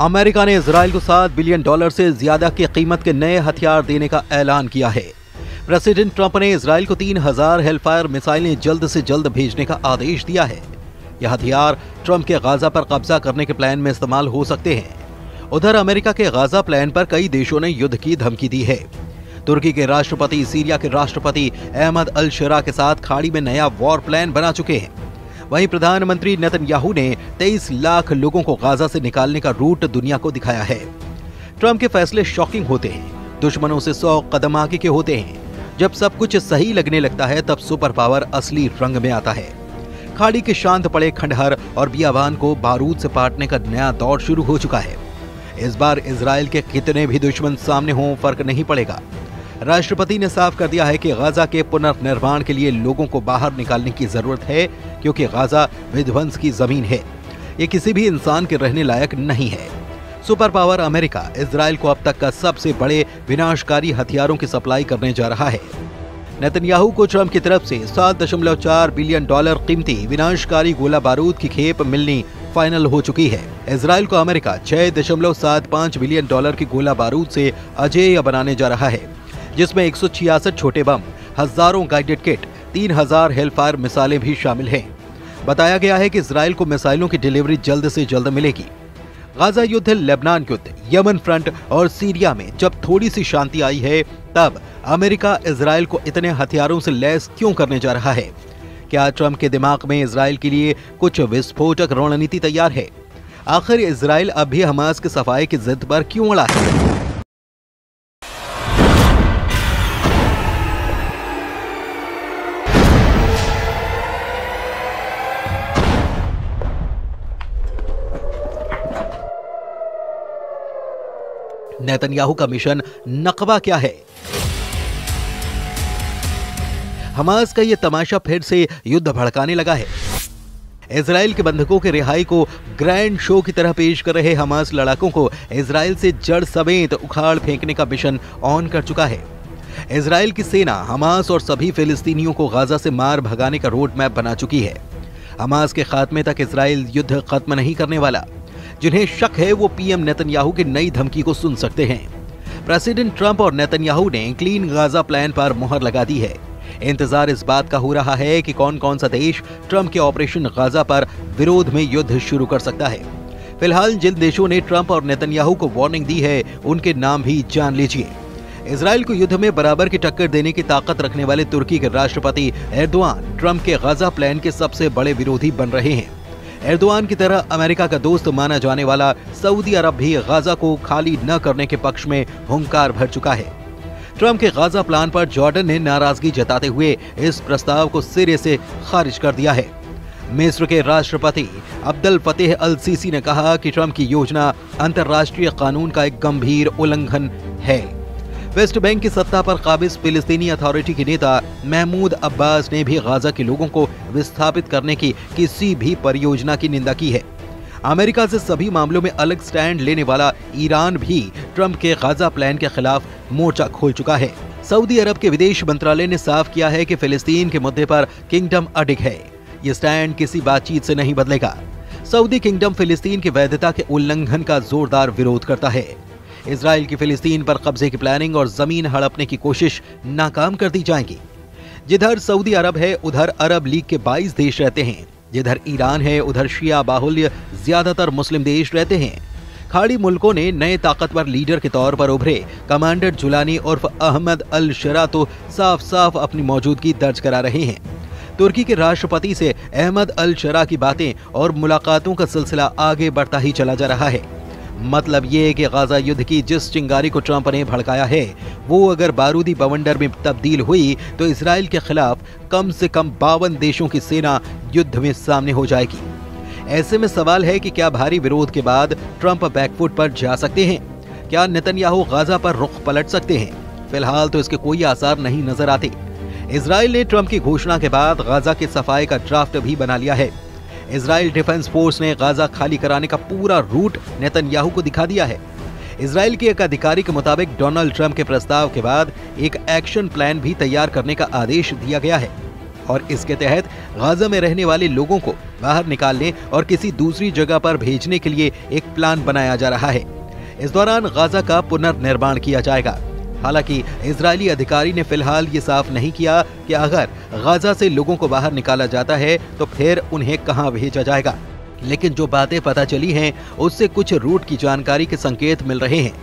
America ने Israel को $7 billion से ज्यादा की कीमत के नए हथियार देने का ऐलान किया है। प्रेसिडेंट ट्रंप ने इजराइल को 3000 हेलफायर मिसाइलें जल्द से जल्द भेजने का आदेश दिया है। यह हथियार ट्रंप के गाजा पर कब्जा करने के प्लान में इस्तेमाल हो सकते हैं। उधर अमेरिका के गाजा प्लान पर कई देशों ने युद्ध की धमकी दी है। तुर्की के राष्ट्रपति सीरिया के राष्ट्रपति अहमद अल शरा के साथ खाड़ी में नया वॉर प्लान बना चुके हैं। वहीं प्रधानमंत्री नेतन्याहू ने 23 लाख लोगों को गाजा से निकालने का रूट दुनिया को दिखाया है। ट्रंप के फैसले शॉकिंग होते हैं, दुश्मनों से 100 कदम आगे के होते हैं। जब सब कुछ सही लगने लगता है तब सुपर पावर असली रंग में आता है। खाड़ी के शांत पड़े खंडहर और बियाबान को बारूद से पाटने का नया दौर शुरू हो चुका है। इस बार इजराइल के कितने भी दुश्मन सामने हों, फर्क नहीं पड़ेगा। राष्ट्रपति ने साफ कर दिया है कि गाजा के पुनर्निर्माण के लिए लोगों को बाहर निकालने की जरूरत है, क्योंकि गाजा विध्वंस की जमीन है। ये किसी भी इंसान के रहने लायक नहीं है। सुपर पावर अमेरिका इजराइल को अब तक का सबसे बड़े विनाशकारी हथियारों की सप्लाई करने जा रहा है। नेतन्याहू को ट्रंप की तरफ से $7.4 बिलियन कीमती विनाशकारी गोला बारूद की खेप मिलनी फाइनल हो चुकी है। इजराइल को अमेरिका $6.75 बिलियन की गोला बारूद से अजेय बनाने जा रहा है, जिसमें 166 छोटे बम, हजारों गाइडेड किट, 3000 हेलफायर मिसाइलें भी शामिल हैं। बताया गया है कि इजराइल को मिसाइलों की डिलीवरी जल्द से जल्द मिलेगी। गाजा युद्ध, लेबनान युद्ध, यमन फ्रंट और सीरिया में जब थोड़ी सी शांति आई है, तब अमेरिका इजराइल को इतने हथियारों से लैस क्यों करने जा रहा है? क्या ट्रंप के दिमाग में इजराइल के लिए कुछ विस्फोटक रणनीति तैयार है? आखिर इजराइल अब भी हमास के सफाई की जिद पर क्यों अड़ा है? नेतन्याहू का मिशन नकबा क्या है? हमास का यह तमाशा फिर से युद्ध भड़काने लगा है। इजराइल के बंधकों के रिहाई को ग्रैंड शो की तरह पेश कर रहे हमास लड़ाकों को इजराइल से जड़ समेत उखाड़ फेंकने का मिशन ऑन कर चुका है। इजराइल की सेना हमास और सभी फिलिस्तीनियों को गाजा से मार भगाने का रोड मैप बना चुकी है। हमास के खात्मे तक इजराइल युद्ध खत्म नहीं करने वाला। जिन्हें शक है वो पीएम नेतन्याहू की नई धमकी को सुन सकते हैं। प्रेसिडेंट ट्रंप और नेतन्याहू ने क्लीन गाजा प्लान पर मुहर लगा दी है। इंतजार इस बात का हो रहा है कि कौन कौन सा देश ट्रंप के ऑपरेशन गाजा पर विरोध में युद्ध शुरू कर सकता है। फिलहाल जिन देशों ने ट्रंप और नेतन्याहू को वार्निंग दी है, उनके नाम भी जान लीजिए। इजराइल को युद्ध में बराबर की टक्कर देने की ताकत रखने वाले तुर्की के राष्ट्रपति एर्दोआन ट्रंप के गाजा प्लान के सबसे बड़े विरोधी बन रहे हैं। एर्दोआन की तरह अमेरिका का दोस्त माना जाने वाला सऊदी अरब भी गाजा को खाली न करने के पक्ष में हुंकार भर चुका है। ट्रंप के गाजा प्लान पर जॉर्डन ने नाराजगी जताते हुए इस प्रस्ताव को सिरे से खारिज कर दिया है। मिस्र के राष्ट्रपति अब्दुल फतेह अल सीसी ने कहा कि ट्रंप की योजना अंतर्राष्ट्रीय कानून का एक गंभीर उल्लंघन है। वेस्ट बैंक की सत्ता पर काबिज फिलिस्तीनी अथॉरिटी के नेता महमूद अब्बास ने भी गाजा के लोगों को विस्थापित करने की किसी भी परियोजना की निंदा की है। अमेरिका से सभी मामलों में अलग स्टैंड लेने वाला ईरान भी ट्रंप के गाजा प्लान के खिलाफ मोर्चा खोल चुका है। सऊदी अरब के विदेश मंत्रालय ने साफ किया है कि फिलिस्तीन के मुद्दे पर किंगडम अडिग है। ये स्टैंड किसी बातचीत से नहीं बदलेगा। सऊदी किंगडम फिलिस्तीन की वैधता के उल्लंघन का जोरदार विरोध करता है। इजराइल की फिलिस्तीन पर कब्जे की प्लानिंग और जमीन हड़पने की कोशिश नाकाम कर दी जाएगी। जिधर सऊदी अरब है, उधर अरब लीग के 22 देश रहते हैं। जिधर ईरान है, उधर शिया बाहुल्य ज्यादातर मुस्लिम देश रहते हैं। खाड़ी मुल्कों ने नए ताकतवर लीडर के तौर पर उभरे कमांडर जुलानी उर्फ अहमद अल शरा तो साफ साफ अपनी मौजूदगी दर्ज करा रहे हैं। तुर्की के राष्ट्रपति से अहमद अल शरा की बातें और मुलाकातों का सिलसिला आगे बढ़ता ही चला जा रहा है। मतलब ये कि गाजा युद्ध की जिस चिंगारी को ट्रंप ने भड़काया है, वो अगर बारूदी बवंडर में तब्दील हुई तो इजराइल के खिलाफ कम से कम 52 देशों की सेना युद्ध में सामने हो जाएगी। ऐसे में सवाल है कि क्या भारी विरोध के बाद ट्रंप बैकफुट पर जा सकते हैं? क्या नेतन्याहू गाजा पर रुख पलट सकते हैं? फिलहाल तो इसके कोई आसार नहीं नजर आते। इजराइल ने ट्रंप की घोषणा के बाद गाजा की सफाई का ड्राफ्ट भी बना लिया है। इजराइल डिफेंस फोर्स ने गाजा खाली कराने का पूरा रूट नेतन्याहू को दिखा दिया है। इजराइल के एक अधिकारी के मुताबिक डोनाल्ड ट्रंप के प्रस्ताव के बाद एक एक्शन प्लान भी तैयार करने का आदेश दिया गया है। और इसके तहत गाजा में रहने वाले लोगों को बाहर निकालने और किसी दूसरी जगह पर भेजने के लिए एक प्लान बनाया जा रहा है। इस दौरान गाजा का पुनर्निर्माण किया जाएगा। हालांकि इजरायली अधिकारी ने फिलहाल ये साफ नहीं किया कि अगर गाजा से लोगों को बाहर निकाला जाता है तो फिर उन्हें कहां भेजा जाएगा, लेकिन जो बातें पता चली हैं उससे कुछ रूट की जानकारी के संकेत मिल रहे हैं।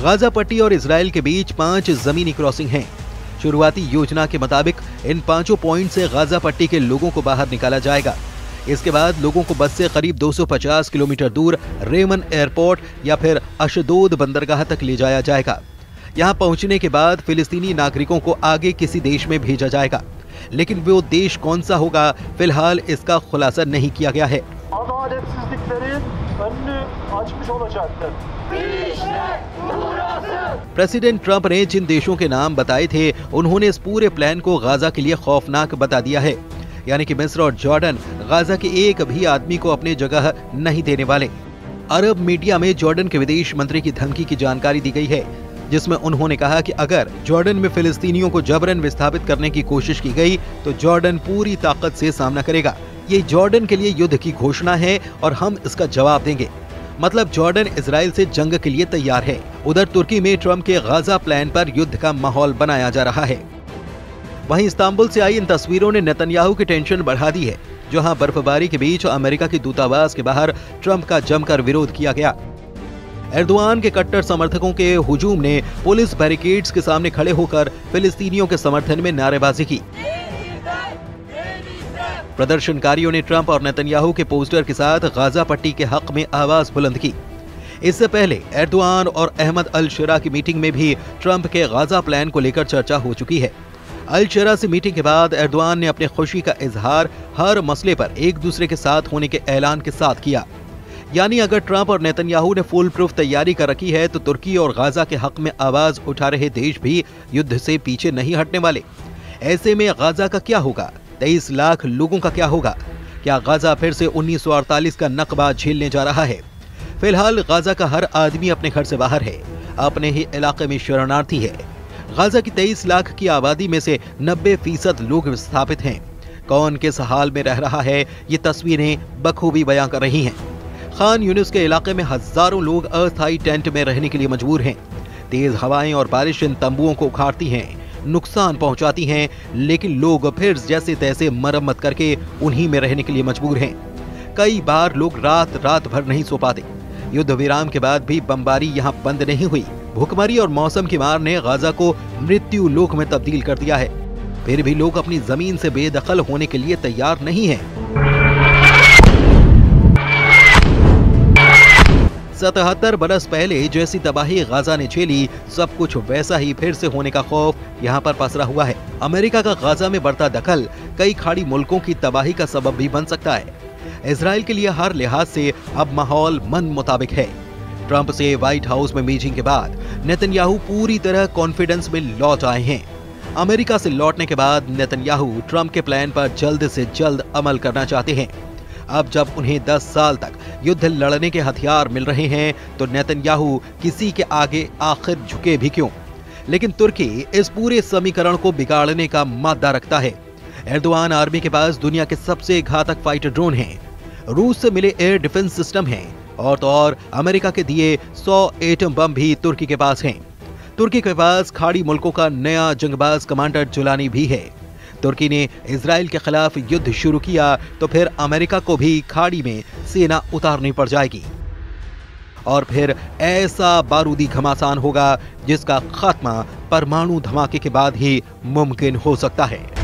गाजा पट्टी और इजराइल के बीच 5 जमीनी क्रॉसिंग हैं। शुरुआती योजना के मुताबिक इन 5 पॉइंट से गाजा पट्टी के लोगों को बाहर निकाला जाएगा। इसके बाद लोगों को बस से करीब 250 किलोमीटर दूर रेमन एयरपोर्ट या फिर अशदोद बंदरगाह तक ले जाया जाएगा। यहां पहुंचने के बाद फिलिस्तीनी नागरिकों को आगे किसी देश में भेजा जाएगा, लेकिन वो देश कौन सा होगा फिलहाल इसका खुलासा नहीं किया गया है। प्रेसिडेंट ट्रंप ने जिन देशों के नाम बताए थे उन्होंने इस पूरे प्लान को गाजा के लिए खौफनाक बता दिया है, यानी कि मिस्र और जॉर्डन गाजा के एक भी आदमी को अपनी जगह नहीं देने वाले। अरब मीडिया में जॉर्डन के विदेश मंत्री की धमकी की जानकारी दी गई है, जिसमें उन्होंने कहा कि अगर जॉर्डन में फिलिस्तीनियों को जबरन विस्थापित करने की कोशिश की गई तो जॉर्डन पूरी ताकत से सामना करेगा। ये जॉर्डन के लिए युद्ध की घोषणा है और हम इसका जवाब देंगे। मतलब जॉर्डन इजराइल से जंग के लिए तैयार है। उधर तुर्की में ट्रंप के गाजा प्लान पर युद्ध का माहौल बनाया जा रहा है। वहीं इस्तांबुल से आई इन तस्वीरों ने नेतन्याहू की टेंशन बढ़ा दी है, जहां बर्फबारी के बीच अमेरिका के दूतावास के बाहर ट्रंप का जमकर विरोध किया गया। एर्दोआन के कट्टर समर्थकों के हुजूम ने पुलिस बैरिकेड्स के सामने खड़े होकर फिलिस्तीनियों के समर्थन में नारेबाजी की। प्रदर्शनकारियों ने ट्रंप और नेतन्याहू के पोस्टर के साथ गाजा पट्टी के हक में आवाज बुलंद की। इससे पहले एर्दोआन और अहमद अल शरा की मीटिंग में भी ट्रंप के गाजा प्लान को लेकर चर्चा हो चुकी है। अल शरा से मीटिंग के बाद एर्दोआन ने अपनी खुशी का इजहार हर मसले पर एक दूसरे के साथ होने के ऐलान के साथ किया। यानी अगर ट्रंप और नेतन्याहू ने फुल प्रूफ तैयारी कर रखी है तो तुर्की और गाजा के हक में आवाज उठा रहे देश भी युद्ध से पीछे नहीं हटने वाले। ऐसे में गाजा का क्या होगा? 23 लाख लोगों का क्या होगा? क्या गाजा फिर से 1948 का नकबा झेलने जा रहा है? फिलहाल गाजा का हर आदमी अपने घर से बाहर है, अपने ही इलाके में शरणार्थी है। गाजा की 23 लाख की आबादी में से 90% लोग विस्थापित हैं। कौन किस हाल में रह रहा है ये तस्वीरें बखूबी बयां कर रही हैं। खान यूनिस के इलाके में हजारों लोग अस्थायी टेंट में रहने के लिए मजबूर हैं। तेज हवाएं और बारिश इन तंबुओं को उखाड़ती हैं, नुकसान पहुंचाती हैं, लेकिन लोग फिर जैसे तैसे मरम्मत करके उन्हीं में रहने के लिए मजबूर हैं। कई बार लोग रात भर नहीं सो पाते। युद्ध विराम के बाद भी बमबारी यहाँ बंद नहीं हुई। भूखमरी और मौसम की मार ने गाजा को मृत्यु लोक में तब्दील कर दिया है। फिर भी लोग अपनी जमीन से बेदखल होने के लिए तैयार नहीं हैं। 77 बरस पहले जैसी तबाही गाजा ने झेली, सब कुछ वैसा ही फिर से होने का खौफ यहाँ पर पसरा हुआ है। अमेरिका का गाजा में बढ़ता दखल कई खाड़ी मुल्कों की तबाही का सबब भी बन सकता है। इजराइल के लिए हर लिहाज से अब माहौल मन मुताबिक है। ट्रंप से व्हाइट हाउस में मीटिंग के बाद नेतन्याहू पूरी तरह कॉन्फिडेंस में लौट आए हैं। अमेरिका से लौटने के बाद नेतन्याहू ट्रंप के प्लान पर जल्द से जल्द अमल करना चाहते हैं। अब जब उन्हें 10 साल तक युद्ध लड़ने के हथियार मिल रहे हैं तो नेतन्याहू किसी के आगे आखिर झुके भी क्यों? लेकिन तुर्की इस पूरे समीकरण को बिगाड़ने का मादा रखता है। एर्दोआन आर्मी के पास दुनिया के सबसे घातक फाइटर ड्रोन हैं। रूस से मिले एयर डिफेंस सिस्टम हैं और तो और अमेरिका के दिए 100 एटम बम भी तुर्की के पास हैं। तुर्की के पास खाड़ी मुल्कों का नया जंगबाज कमांडर जुलानी भी है। तुर्की ने इजराइल के खिलाफ युद्ध शुरू किया तो फिर अमेरिका को भी खाड़ी में सेना उतारनी पड़ जाएगी और फिर ऐसा बारूदी घमासान होगा जिसका खात्मा परमाणु धमाके के बाद ही मुमकिन हो सकता है।